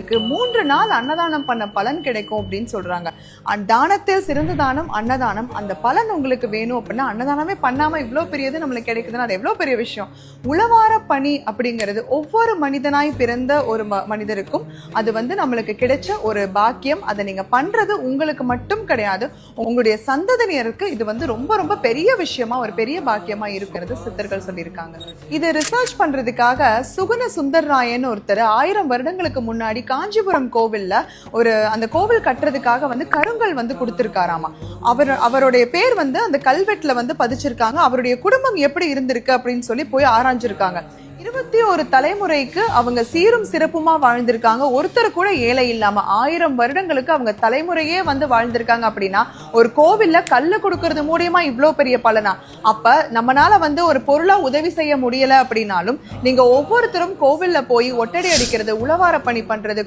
உங்களுக்கு 3 நாள் அன்னதானம் பண்ண பலன் கிடைக்கும் அப்படின்னு சொல்றாங்க. தானத்தில் சிறந்த தானம் அன்னதானம். அந்த பலன் உங்களுக்கு வேணும் அப்படின்னா அன்னதானமே பண்ணாம இவ்வளவு பெரியது நம்மளுக்கு கிடைக்குதுன்னா அது எவ்வளவு பெரிய விஷயம். உழவார பணி அப்படிங்கிறது ஒவ்வொரு மனிதனாய் பிறந்த ஒரு மனிதருக்கும் அது நம்மளுக்கு கிடைச்ச ஒரு பாக்கியம். அதை நீங்க பண்றது உங்களுக்கு மட்டும் கிடையாது, உங்களுடைய சந்ததியினருக்கு இது ரொம்ப ரொம்ப பெரிய விஷயமா ஒரு பெரிய பாக்கியமா இருக்கிறது சித்தர்கள் சொல்லியிருக்காங்க. இது ரிசர்ச் பண்றதுக்காக சுகுண சுந்தர்ராயன் ஒருத்தர் 1000 வருடங்களுக்கு முன்னாடி காஞ்சிபுரம் கோவில்ல அந்த கோவில் கட்டுறதுக்காக கருங்கல் கொடுத்திருக்காராமா. அவருடைய பேர் அந்த கல்வெட்டுல பதிச்சிருக்காங்க. அவருடைய குடும்பம் எப்படி இருந்திருக்கு அப்படின்னு சொல்லி போய் ஆராய்ஞ்சிருக்காங்க. 21 தலைமுறைக்கு அவங்க சீரும் சிறப்புமா வாழ்ந்திருக்காங்க. ஒருத்தர் கூட ஏழை இல்லாம 1000 வருடங்களுக்கு அவங்க தலைமுறையே வாழ்ந்திருக்காங்க. அப்படின்னா ஒரு கோவில்ல கல்லு கொடுக்கறது மூலியமா இவ்வளவு பெரிய பலனா? அப்ப நம்மனால ஒரு பொருளா உதவி செய்ய முடியல அப்படின்னாலும் நீங்க ஒவ்வொருத்தரும் கோவில்ல போய் ஒட்டடை அடிக்கிறது, உழவார பணி பண்றது,